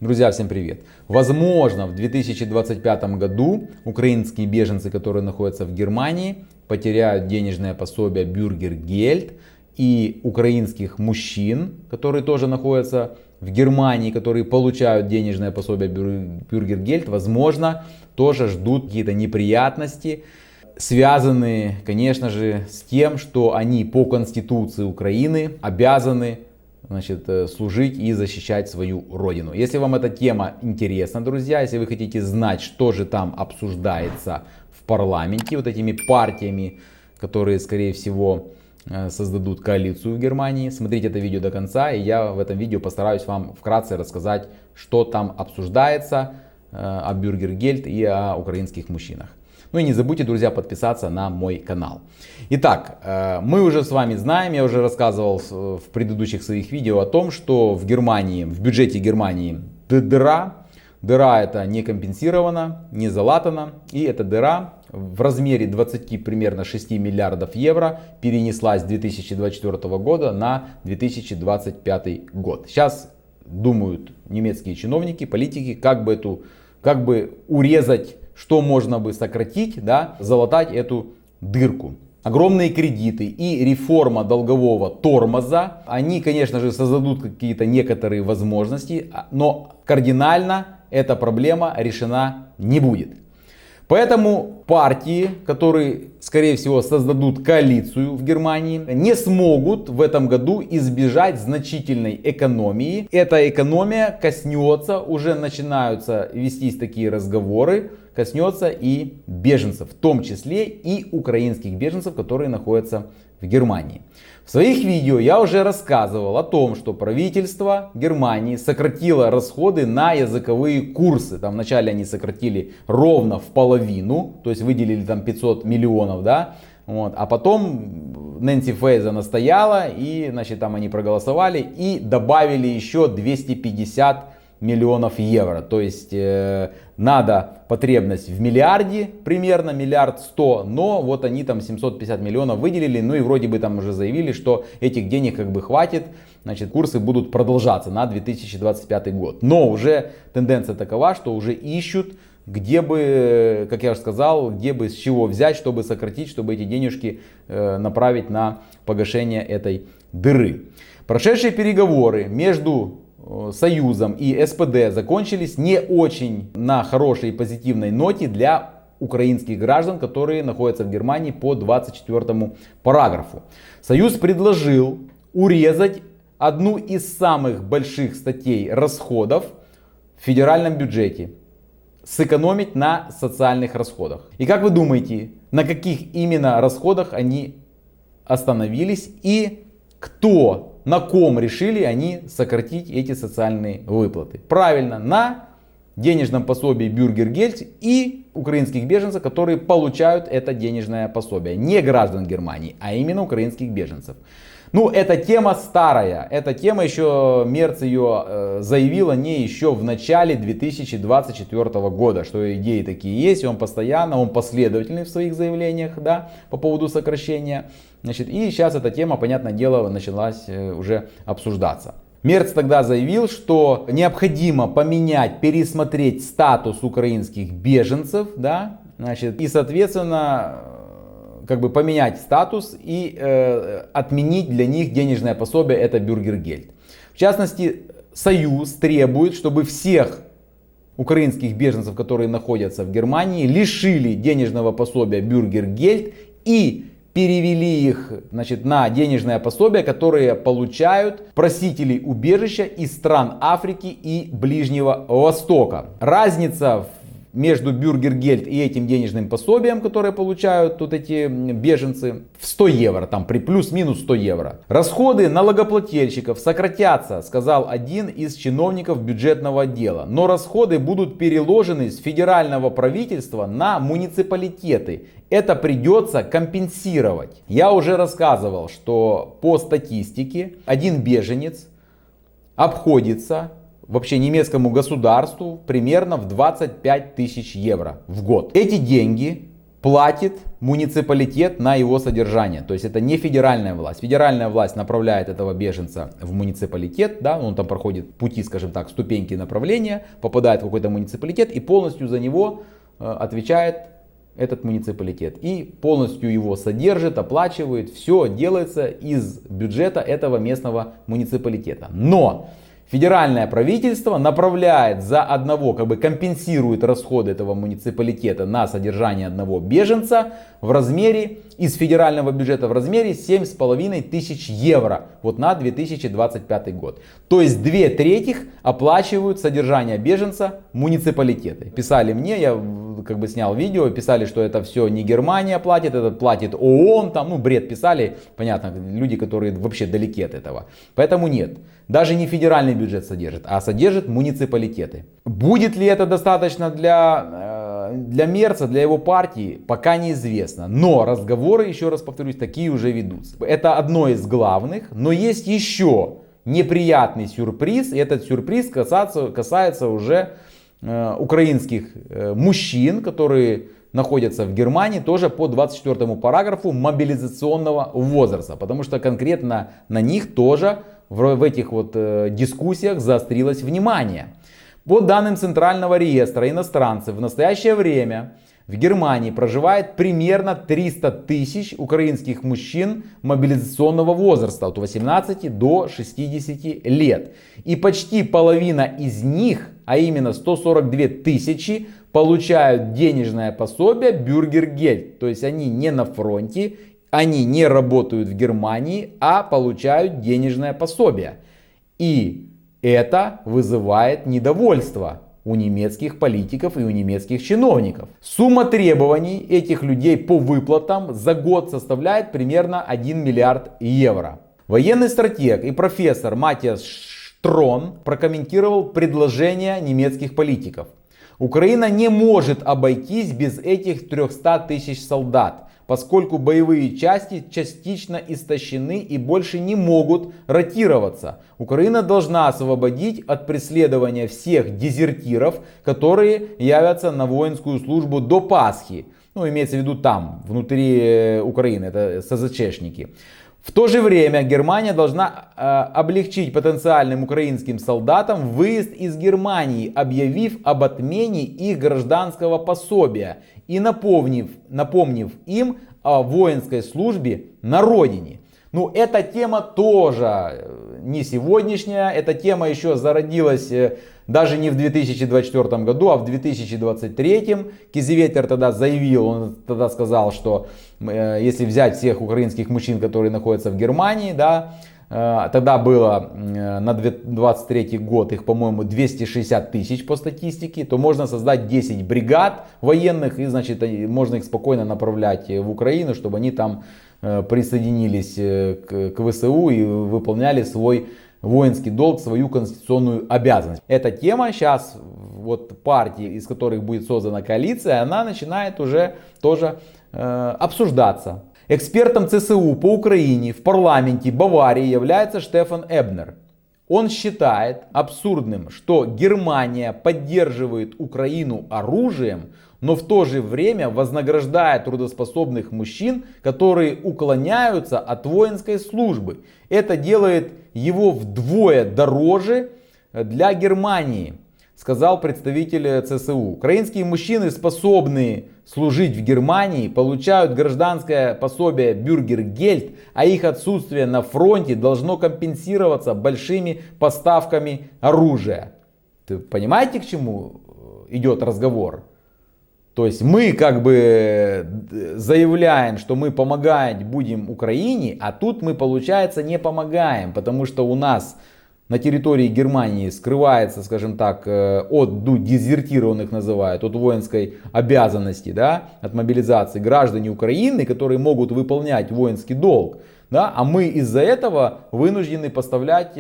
Друзья, всем привет! Возможно, в 2025 году украинские беженцы, которые находятся в Германии, потеряют денежное пособие Bürgergeld, и украинских мужчин, которые тоже находятся в Германии, которые получают денежное пособие Bürgergeld, возможно, тоже ждут какие-то неприятности, связанные, конечно же, с тем, что они по Конституции Украины обязаны служить и защищать свою родину. Если вам эта тема интересна, друзья, если вы хотите знать, что же там обсуждается в парламенте, вот этими партиями, которые, скорее всего, создадут коалицию в Германии, смотрите это видео до конца, и я в этом видео постараюсь вам вкратце рассказать, что там обсуждается о Bürgergeld и о украинских мужчинах. Ну и не забудьте, друзья, подписаться на мой канал. Итак, мы уже с вами знаем, я уже рассказывал в предыдущих своих видео о том, что в Германии, в бюджете Германии дыра. Дыра это не компенсирована, не залатана. И эта дыра в размере 20 примерно 6 миллиардов евро перенеслась с 2024 года на 2025 год. Сейчас думают немецкие чиновники, политики, как бы урезать, что можно бы сократить, да, залатать эту дырку. Огромные кредиты и реформа долгового тормоза, они, конечно же, создадут какие-то некоторые возможности, но кардинально эта проблема решена не будет. Поэтому партии, которые, скорее всего, создадут коалицию в Германии, не смогут в этом году избежать значительной экономии. Эта экономия коснется, уже начинаются вестись такие разговоры, коснется и беженцев, в том числе и украинских беженцев, которые находятся в Германии. В своих видео я уже рассказывал о том, что правительство Германии сократило расходы на языковые курсы. Там вначале они сократили ровно в половину, то есть выделили там 500 миллионов, да. Вот. А потом Нэнси Фейза настояла, и там они проголосовали и добавили еще 250 миллионов евро. То есть надо потребность в миллиарде, примерно миллиард 100, но вот они там 750 миллионов выделили, ну и вроде бы там уже заявили, что этих денег хватит, курсы будут продолжаться на 2025 год. Но уже тенденция такова, что уже ищут, где бы, как я уже сказал, где бы с чего взять, чтобы сократить, чтобы эти денежки направить на погашение этой дыры. Прошедшие переговоры между Союзом и СПД закончились не очень на хорошей и позитивной ноте для украинских граждан, которые находятся в Германии по 24 параграфу. Союз предложил урезать одну из самых больших статей расходов в федеральном бюджете, сэкономить на социальных расходах. И как вы думаете, на каких именно расходах они остановились и на ком решили они сократить эти социальные выплаты? Правильно, на денежном пособии Bürgergeld и украинских беженцев, которые получают это денежное пособие. Не граждан Германии, а именно украинских беженцев. Ну, эта тема старая. Эта тема еще, Мерц ее заявил о ней еще в начале 2024 года, что идеи такие есть. Он последовательный в своих заявлениях, да, по поводу сокращения. И сейчас эта тема, понятное дело, началась уже обсуждаться. Мерц тогда заявил, что необходимо пересмотреть статус украинских беженцев, да, и, соответственно, поменять статус и отменить для них денежное пособие, это Bürgergeld. В частности, Союз требует, чтобы всех украинских беженцев, которые находятся в Германии, лишили денежного пособия Bürgergeld и перевели их на денежное пособие, которые получают просители убежища из стран Африки и Ближнего Востока. Разница между Bürgergeld и этим денежным пособием, которое получают эти беженцы, в 100 евро, там при плюс-минус 100 евро. Расходы налогоплательщиков сократятся, сказал один из чиновников бюджетного отдела. Но расходы будут переложены с федерального правительства на муниципалитеты. Это придется компенсировать. Я уже рассказывал, что по статистике один беженец обходится вообще немецкому государству примерно в 25 тысяч евро в год. Эти деньги платит муниципалитет на его содержание. То есть это не федеральная власть. Федеральная власть направляет этого беженца в муниципалитет, да, он там проходит пути, скажем так, ступеньки направления, попадает в какой-то муниципалитет и полностью за него отвечает этот муниципалитет. И полностью его содержит, оплачивает, все делается из бюджета этого местного муниципалитета. Но федеральное правительство направляет за одного, как бы компенсирует расходы этого муниципалитета на содержание одного беженца в размере, из федерального бюджета в размере 7,5 тысяч евро вот на 2025 год. То есть 2/3 оплачивают содержание беженца муниципалитеты. Писали мне, я как бы снял видео, писали, что это все не Германия платит, это платит ООН, там, ну бред писали, понятно, люди, которые вообще далеки от этого. Поэтому нет, даже не федеральный бюджет содержит, а содержит муниципалитеты. Будет ли это достаточно для Мерца, для его партии, пока неизвестно. Но разговоры, еще раз повторюсь, такие уже ведутся. Это одно из главных, но есть еще неприятный сюрприз. И этот сюрприз касается уже украинских мужчин, которые находятся в Германии тоже по 24 параграфу мобилизационного возраста. Потому что конкретно на них тоже в этих вот дискуссиях заострилось внимание. По данным Центрального реестра иностранцев, в настоящее время в Германии проживает примерно 300 тысяч украинских мужчин мобилизационного возраста от 18 до 60 лет. И почти половина из них, а именно 142 тысячи, получают денежное пособие Бюргергельд. То есть они не на фронте, они не работают в Германии, а получают денежное пособие. И это вызывает недовольство у немецких политиков и у немецких чиновников. Сумма требований этих людей по выплатам за год составляет примерно 1 миллиард евро. Военный стратег и профессор Матиас Штрон прокомментировал предложение немецких политиков. Украина не может обойтись без этих 300 тысяч солдат, поскольку боевые части частично истощены и больше не могут ротироваться. Украина должна освободить от преследования всех дезертиров, которые явятся на воинскую службу до Пасхи. Ну, имеется в виду там, внутри Украины, это СЗЧшники. В то же время Германия должна облегчить потенциальным украинским солдатам выезд из Германии, объявив об отмене их гражданского пособия и напомнив им о воинской службе на родине. Ну, эта тема тоже не сегодняшняя, эта тема еще зародилась даже не в 2024 году, а в 2023. Кизеветер тогда заявил, он тогда сказал, что если взять всех украинских мужчин, которые находятся в Германии, да, тогда было на 2023 год их, по-моему, 260 тысяч по статистике, то можно создать 10 бригад военных и, значит, можно их спокойно направлять в Украину, чтобы они там присоединились к ВСУ и выполняли свой воинский долг, свою конституционную обязанность. Эта тема сейчас, вот партии, из которых будет создана коалиция, она начинает уже тоже обсуждаться. Экспертом ЦСУ по Украине в парламенте Баварии является Штефан Эбнер. Он считает абсурдным, что Германия поддерживает Украину оружием, но в то же время вознаграждает трудоспособных мужчин, которые уклоняются от воинской службы. Это делает его вдвое дороже для Германии, сказал представитель ЦСУ. Украинские мужчины, способные служить в Германии, получают гражданское пособие Бюргергельд, а их отсутствие на фронте должно компенсироваться большими поставками оружия. Ты понимаете, к чему идет разговор? То есть мы как бы заявляем, что мы помогать будем Украине, а тут мы, получается, не помогаем, потому что у нас на территории Германии скрывается, скажем так, от дезертированных называют, от воинской обязанности, да, от мобилизации граждане Украины, которые могут выполнять воинский долг. Да, а мы из-за этого вынуждены поставлять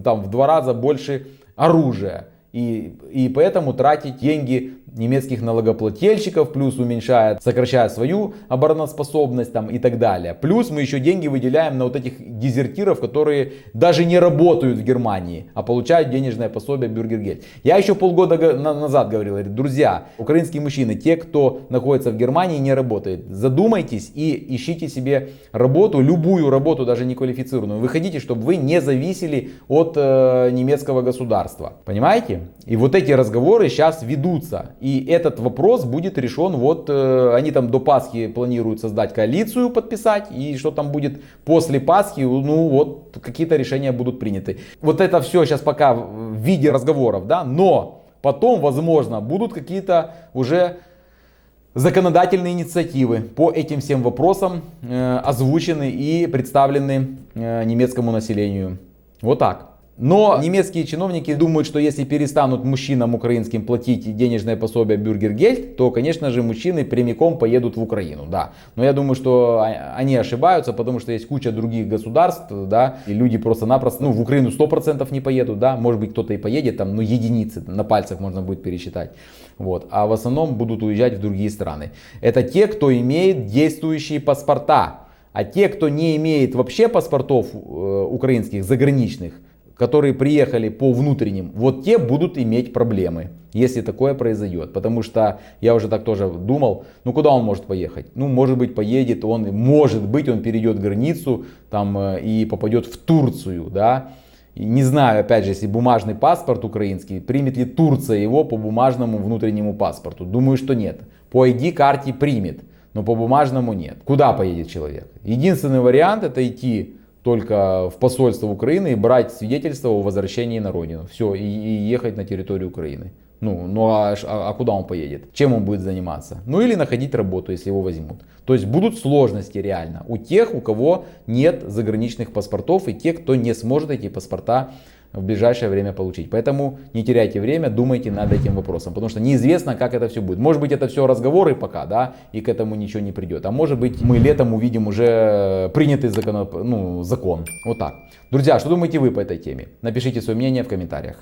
там, в 2 раза больше оружия. И поэтому тратить деньги немецких налогоплательщиков, плюс сокращая свою обороноспособность там, и так далее. Плюс мы еще деньги выделяем на вот этих дезертиров, которые даже не работают в Германии, а получают денежное пособие Бюргергельд. Я еще полгода назад говорил, друзья, украинские мужчины, те, кто находится в Германии, не работает, задумайтесь и ищите себе работу, любую работу, даже неквалифицированную. Выходите, чтобы вы не зависели от немецкого государства. Понимаете? И вот эти разговоры сейчас ведутся. И этот вопрос будет решен, вот они там до Пасхи планируют создать коалицию, подписать, и что там будет после Пасхи, ну вот какие-то решения будут приняты. Вот это все сейчас пока в виде разговоров, да, но потом, возможно, будут какие-то уже законодательные инициативы по этим всем вопросам озвучены и представлены немецкому населению. Вот так. Но немецкие чиновники думают, что если перестанут мужчинам украинским платить денежное пособие Бюргергельд, то, конечно же, мужчины прямиком поедут в Украину, да. Но я думаю, что они ошибаются, потому что есть куча других государств, да, и люди просто-напросто, в Украину 100% не поедут, да, может быть, кто-то и поедет, там, единицы, на пальцах можно будет пересчитать, вот. А в основном будут уезжать в другие страны. Это те, кто имеет действующие паспорта, а те, кто не имеет вообще паспортов украинских, заграничных, которые приехали по внутренним, вот те будут иметь проблемы, если такое произойдет. Потому что я уже так тоже думал, куда он может поехать? Может быть, поедет он, он перейдет границу там, и попадет в Турцию, да. И не знаю, опять же, если бумажный паспорт украинский, примет ли Турция его по бумажному внутреннему паспорту? Думаю, что нет. По ID-карте примет, но по бумажному нет. Куда поедет человек? Единственный вариант — это идти только в посольство Украины и брать свидетельство о возвращении на родину. Все, и ехать на территорию Украины. А куда он поедет? Чем он будет заниматься? Или находить работу, если его возьмут. То есть будут сложности реально у тех, у кого нет заграничных паспортов, и тех, кто не сможет эти паспорта в ближайшее время получить. Поэтому не теряйте время, думайте над этим вопросом, потому что неизвестно, как это все будет. Может быть, это все разговоры пока, да, и к этому ничего не придет. А может быть, мы летом увидим уже принятый закон. Вот так. Друзья, что думаете вы по этой теме? Напишите свое мнение в комментариях.